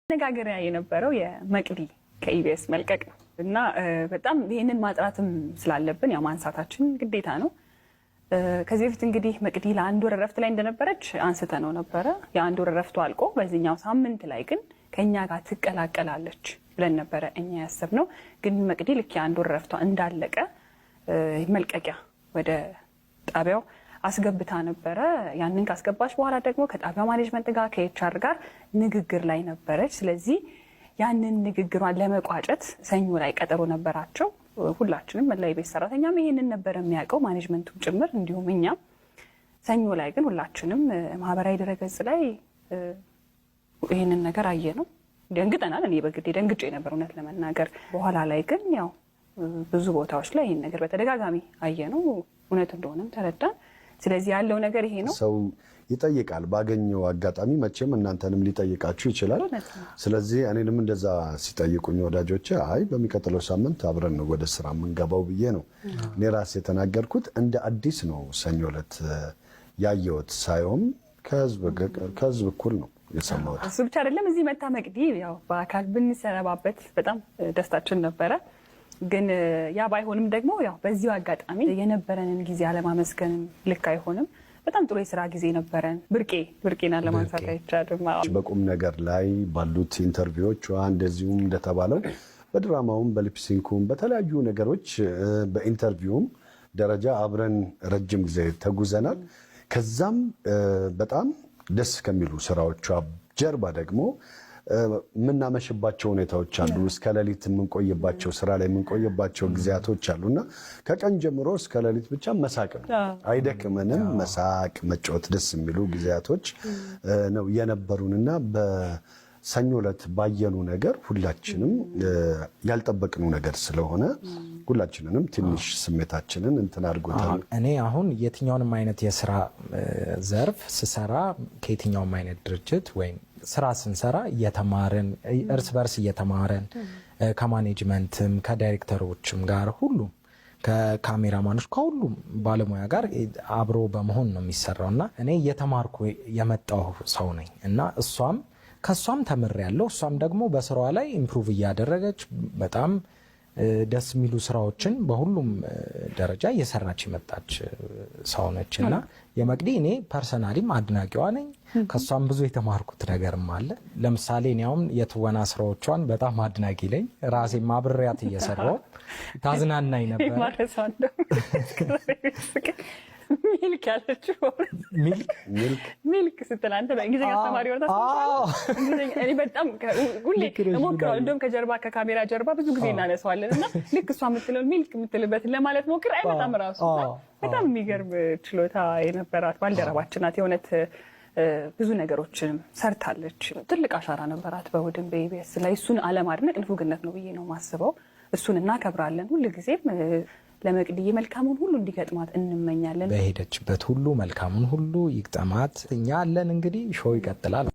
ነጋገሪያ የነበረው የመቅዲ ከኢቢኤስ መልቀቅ ነው እና በጣም ይሄንን ማጥራትም ስላለብን ያው ማንሳታችን ግዴታ ነው። ከዚህ በፊት እንግዲህ መቅዲ ለአንድ ወር እረፍት ላይ እንደነበረች አንስተነው ነበረ። የአንድ ወር እረፍቱ አልቆ በዚህኛው ሳምንት ላይ ግን ከኛ ጋር ትቀላቀላለች ብለን ነበረ እኛ ያሰብነው። ግን መቅዲ ልክ የአንድ ወር እረፍቷ እንዳለቀ መልቀቂያ ወደ ጣቢያው አስገብታ ነበረ። ያንን ካስገባች በኋላ ደግሞ ከጣቢያው ማኔጅመንት ጋር ከኤችአር ጋር ንግግር ላይ ነበረች። ስለዚህ ያንን ንግግሯን ለመቋጨት ሰኞ ላይ ቀጠሮ ነበራቸው። ሁላችንም መላው የቤት ሰራተኛም ይሄንን ነበር የሚያውቀው፣ ማኔጅመንቱም ጭምር እንዲሁም እኛም። ሰኞ ላይ ግን ሁላችንም ማህበራዊ ድረገጽ ላይ ይሄንን ነገር አየ ነው። ደንግጠናል። እኔ በግዴ ደንግጬ ነበር እውነት ለመናገር። በኋላ ላይ ግን ያው ብዙ ቦታዎች ላይ ይሄን ነገር በተደጋጋሚ አየ ነው፣ እውነት እንደሆነም ተረዳን። ስለዚህ ያለው ነገር ይሄ ነው። ሰው ይጠይቃል ባገኘው አጋጣሚ፣ መቼም እናንተንም ሊጠይቃችሁ ይችላል። ስለዚህ እኔንም እንደዛ ሲጠይቁኝ ወዳጆቼ አይ በሚቀጥለው ሳምንት አብረን ነው ወደ ስራ የምንገባው ብዬ ነው እኔ ራሴ የተናገርኩት። እንደ አዲስ ነው ሰኞ ዕለት ያየሁት፣ ሳይሆን ከህዝብ እኩል ነው የሰማሁት። እሱ ብቻ አይደለም፣ እዚህ መታ መቅዲ ያው በአካል ብንሰነባበት በጣም ደስታችን ነበረ። ግን ያ ባይሆንም ደግሞ ያው በዚሁ አጋጣሚ የነበረንን ጊዜ አለማመስገን ልክ አይሆንም። በጣም ጥሩ የስራ ጊዜ ነበረን። ብርቄና ለማንሳት አይቻልም። በቁም ነገር ላይ ባሉት ኢንተርቪዎች እንደዚሁም እንደተባለው በድራማውም በሊፕሲንኩም በተለያዩ ነገሮች በኢንተርቪውም ደረጃ አብረን ረጅም ጊዜ ተጉዘናል። ከዛም በጣም ደስ ከሚሉ ስራዎቿ ጀርባ ደግሞ የምናመሽባቸው ሁኔታዎች አሉ። እስከ ሌሊት የምንቆይባቸው ስራ ላይ የምንቆይባቸው ጊዜያቶች አሉና ከቀን ጀምሮ እስከ ሌሊት ብቻ መሳቅ ነው፣ አይደክመንም። መሳቅ፣ መጫወት፣ ደስ የሚሉ ጊዜያቶች ነው የነበሩንና በሰኞ ዕለት ባየኑ ነገር ሁላችንም ያልጠበቅነው ነገር ስለሆነ ሁላችንንም ትንሽ ስሜታችንን እንትን አድርጎታል። እኔ አሁን የትኛውንም አይነት የስራ ዘርፍ ስሰራ ከየትኛውም አይነት ድርጅት ወይም ስራ ስንሰራ እየተማረን እርስ በርስ እየተማረን ከማኔጅመንትም ከዳይሬክተሮችም ጋር ሁሉም ከካሜራማኖች ከሁሉም ባለሙያ ጋር አብሮ በመሆን ነው የሚሰራው እና እኔ እየተማርኩ የመጣሁ ሰው ነኝ እና ከሷም ተምሬያለሁ። እሷም ደግሞ በስራዋ ላይ ኢምፕሩቭ እያደረገች በጣም ደስ የሚሉ ስራዎችን በሁሉም ደረጃ እየሰራች የመጣች ሰው ነች እና የመቅዲ እኔ ፐርሰናሊም አድናቂዋ ነኝ። ከሷም ብዙ የተማርኩት ነገርም አለ። ለምሳሌ እኔ አሁን የትወና ስራዎቿን በጣም አድናቂ ነኝ። ራሴ ማብሬያት እየሰራው ታዝናናኝ ነበር። ሚልክ ያለችው ሚልክ ስትል አንተ በእንግሊዝኛ አስተማሪ ወርታ እኔ በጣም ሁሌ ሞክረው እንደውም ከጀርባ ከካሜራ ጀርባ ብዙ ጊዜ እናነሳዋለን እና ልክ እሷ የምትለው ሚልክ የምትልበትን ለማለት ሞክር አይመጣም ራሱ። በጣም የሚገርም ችሎታ የነበራት ባልደረባችን ናት። የእውነት ብዙ ነገሮችን ሰርታለች። ትልቅ አሻራ ነበራት በእሑድም በኢቢኤስ ላይ። እሱን አለማድነቅ ንፉግነት ነው ብዬ ነው የማስበው። እሱን እናከብራለን ሁልጊዜም። ለመቅዲዬ መልካሙን ሁሉ እንዲገጥማት እንመኛለን። በሄደችበት ሁሉ መልካሙን ሁሉ ይግጠማት። እኛ አለን። እንግዲህ ሾው ይቀጥላል።